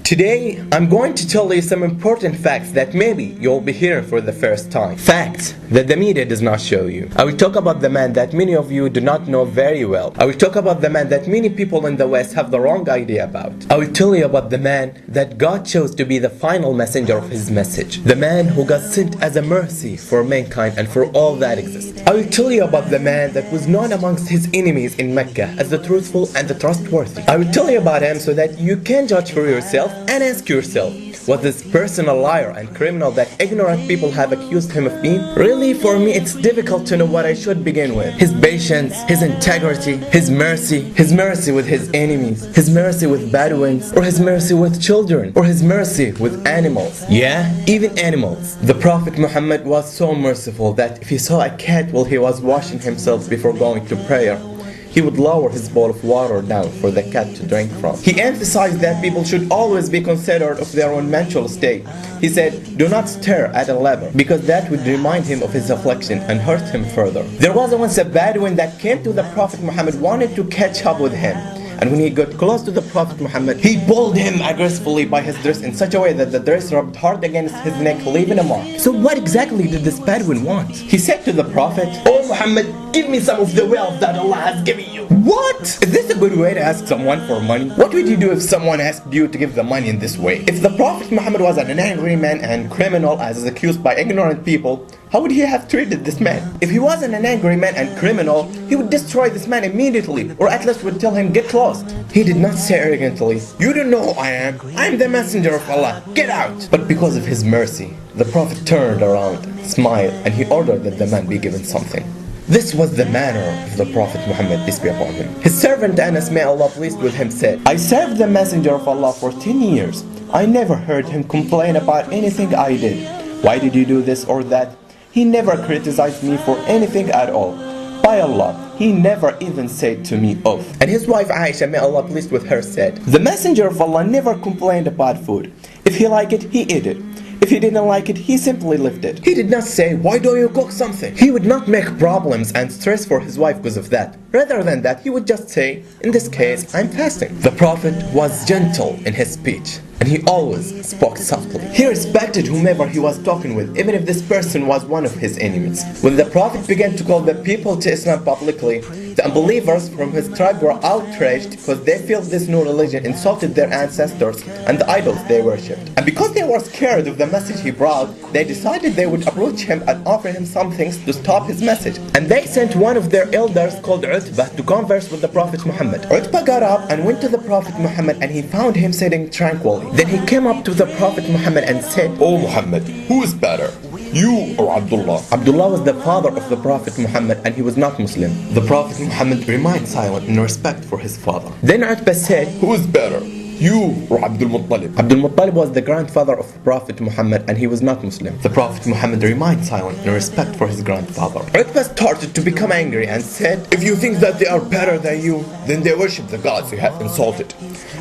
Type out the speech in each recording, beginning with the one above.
Today, I'm going to tell you some important facts that maybe you'll be hearing for the first time. Facts that the media does not show you. I will talk about the man that many of you do not know very well. I will talk about the man that many people in the West have the wrong idea about. I will tell you about the man that God chose to be the final messenger of his message. The man who got sent as a mercy for mankind and for all that exists. I will tell you about the man that was known amongst his enemies in Mecca as the truthful and the trustworthy. I will tell you about him so that you can judge for yourself and ask yourself, was this person a liar and criminal that ignorant people have accused him of being? Really, for me, it's difficult to know what I should begin with. His patience, his integrity, his mercy with his enemies, his mercy with Bedouins, or his mercy with children, or his mercy with animals. Yeah, even animals. The Prophet Muhammad was so merciful that if he saw a cat while he was washing himself before going to prayer, he would lower his bowl of water down for the cat to drink from. He emphasized that people should always be considerate of their own mental state. He said, do not stare at a leper, because that would remind him of his affliction and hurt him further. There was once a Bedouin that came to the Prophet Muhammad, wanted to catch up with him. And when he got close to the Prophet Muhammad, he pulled him aggressively by his dress in such a way that the dress rubbed hard against his neck, leaving a mark. So what exactly did this Bedouin want? He said to the Prophet, "Oh Muhammad, give me some of the wealth that Allah has given you." What? Is this a good way to ask someone for money? What would you do if someone asked you to give the money in this way? If the Prophet Muhammad was an angry man and criminal as is accused by ignorant people, how would he have treated this man? If he wasn't an angry man and criminal, he would destroy this man immediately, or at least would tell him, get lost. He did not say arrogantly, "You don't know who I am. I am the messenger of Allah. Get out." But because of his mercy, the Prophet turned around, smiled, and he ordered that the man be given something. This was the manner of the Prophet Muhammad, peace be upon him. His servant Anas, may Allah pleased with him, said, "I served the messenger of Allah for 10 years. I never heard him complain about anything I did. Why did you do this or that? He never criticized me for anything at all. By Allah, he never even said to me, off." And his wife Aisha, may Allah pleased with her, said, "The messenger of Allah never complained about food. If he liked it, he ate it. If he didn't like it, he simply left it. He did not say, why don't you cook something?" He would not make problems and stress for his wife because of that. Rather than that, he would just say, in this case, I'm fasting. The Prophet was gentle in his speech, and he always spoke softly. He respected whomever he was talking with, even if this person was one of his enemies. When the Prophet began to call the people to Islam publicly, the unbelievers from his tribe were outraged because they felt this new religion insulted their ancestors and the idols they worshipped. And because they were scared of the message he brought, they decided they would approach him and offer him some things to stop his message. And they sent one of their elders called Utbah to converse with the Prophet Muhammad. Utbah got up and went to the Prophet Muhammad, and he found him sitting tranquilly. Then he came up to the Prophet Muhammad and said, "Oh Muhammad, who is better, you or Abdullah?" Abdullah was the father of the Prophet Muhammad, and he was not Muslim. The Prophet Muhammad remained silent in respect for his father. Then Utbah said, "Who is better, you or Abdul Muttalib?" Abdul Muttalib was the grandfather of the Prophet Muhammad, and he was not Muslim. The Prophet Muhammad remained silent in respect for his grandfather. Utbah started to become angry and said, "If you think that they are better than you, then they worship the gods you have insulted.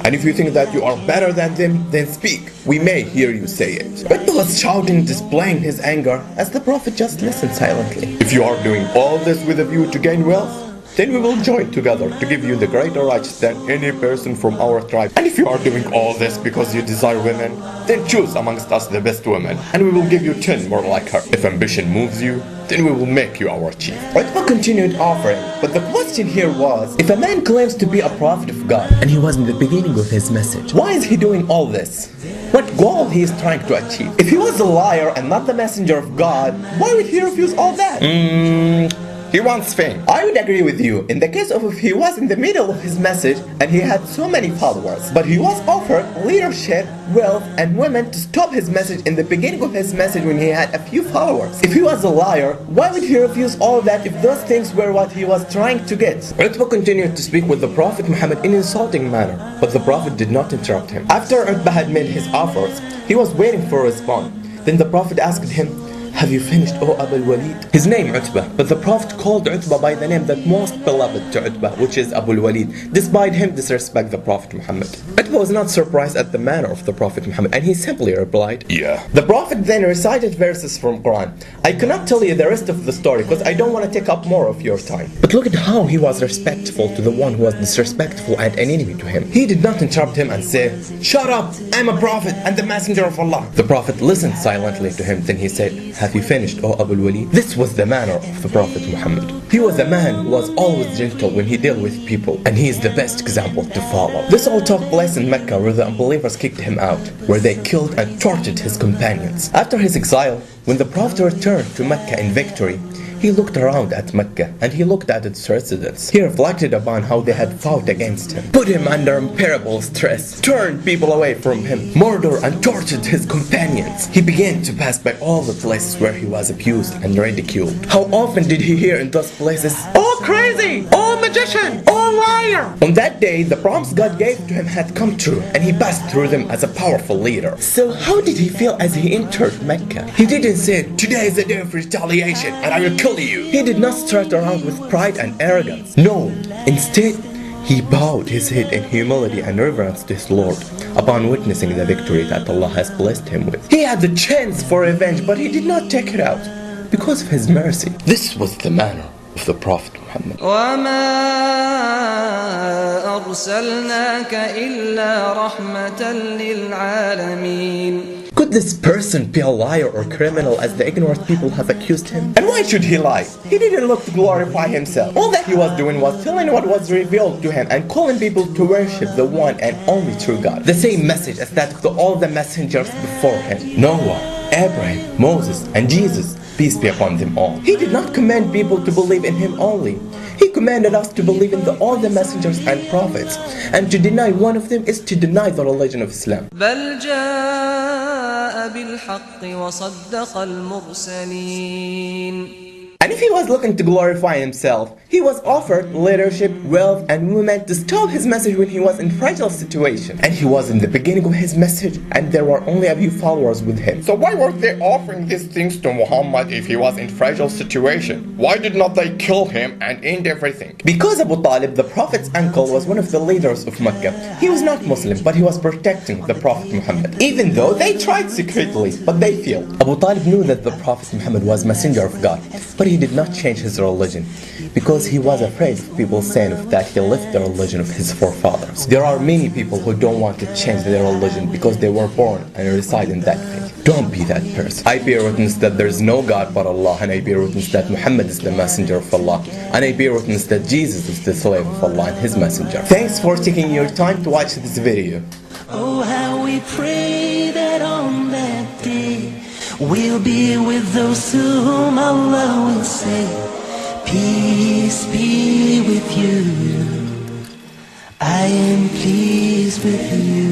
And if you think that you are better than them, then speak. We may hear you say it." Utbah was shouting, displaying his anger, as the Prophet just listened silently. "If you are doing all this with a view to gain wealth, then we will join together to give you the greater rights than any person from our tribe. And if you are doing all this because you desire women, then choose amongst us the best women, and we will give you 10 more like her. If ambition moves you, then we will make you our chief." Utbah continued offering, but the question here was, if a man claims to be a prophet of God, and he was in the beginning of his message, why is he doing all this? What goal he is trying to achieve? If he was a liar and not the messenger of God, why would he refuse all that? He wants fame. I would agree with you in the case of if he was in the middle of his message and he had so many followers, but he was offered leadership, wealth, and women to stop his message in the beginning of his message when he had a few followers. If he was a liar, why would he refuse all that if those things were what he was trying to get? Utbah continued to speak with the Prophet Muhammad in an insulting manner, but the Prophet did not interrupt him. After Utbah had made his offers, he was waiting for a response. Then the Prophet asked him, "Have you finished, O Abu al-Walid?" His name Utbah, but the Prophet called Utbah by the name that most beloved to Utbah, which is Abu al-Walid, despite him disrespect the Prophet Muhammad. Utbah was not surprised at the manner of the Prophet Muhammad, and he simply replied, Yeah. The Prophet then recited verses from Quran. I cannot tell you the rest of the story because I don't want to take up more of your time. But look at how he was respectful to the one who was disrespectful and an enemy to him. He did not interrupt him and say, Shut up, I'm a prophet and the messenger of Allah. The Prophet listened silently to him. Then he said, Have you finished, O Abu al-Walid? This was the manner of the Prophet Muhammad. He was a man who was always gentle when he dealt with people, and he is the best example to follow. This all took place in Mecca, where the unbelievers kicked him out, where they killed and tortured his companions. After his exile, when the Prophet returned to Mecca in victory, he looked around at Mecca and he looked at its residents. He reflected upon how they had fought against him, put him under unbearable stress, turned people away from him, murdered and tortured his companions. He began to pass by all the places where he was abused and ridiculed. How often did he hear in those places, Oh crazy! Oh magician! Oh liar! On that day, the promise God gave to him had come true, and he passed through them as a powerful leader. So how did he feel as he entered Mecca? He didn't say, Today is the day of retaliation and I will kill you. He did not strut around with pride and arrogance. No, instead, he bowed his head in humility and reverence to his Lord upon witnessing the victory that Allah has blessed him with. He had the chance for revenge, but he did not take it out because of his mercy. This was the manner of the Prophet Muhammad. وما أرسلناك إلا رحمة للعالمين. Could this person be a liar or criminal as the ignorant people have accused him? And why should he lie? He didn't look to glorify himself. All that he was doing was telling what was revealed to him and calling people to worship the one and only true God. The same message as that of all the messengers before him. Noah, Abraham, Moses, and Jesus, peace be upon them all. He did not command people to believe in him only. He commanded us to believe in all the messengers and prophets, and to deny one of them is to deny the religion of Islam. بل جاء بالحق وصدق المرسلين. And if he was looking to glorify himself, he was offered leadership, wealth, and women to stop his message when he was in fragile situation. And he was in the beginning of his message, and there were only a few followers with him. So why were they offering these things to Muhammad if he was in fragile situation? Why did not they kill him and end everything? Because Abu Talib, the Prophet's uncle, was one of the leaders of Mecca. He was not Muslim, but he was protecting the Prophet Muhammad. Even though they tried secretly, but they failed. Abu Talib knew that the Prophet Muhammad was messenger of God, but he did not change his religion because he was afraid of people saying that he left the religion of his forefathers. There are many people who don't want to change their religion because they were born and reside in that faith. Don't be that person. I bear witness that there is no God but Allah, and I bear witness that Muhammad is the messenger of Allah, and I bear witness that Jesus is the slave of Allah and his messenger. Thanks for taking your time to watch this video. Oh, how we pray that on that day we'll be with those to whom Allah will say, Peace be with you. I am pleased with you.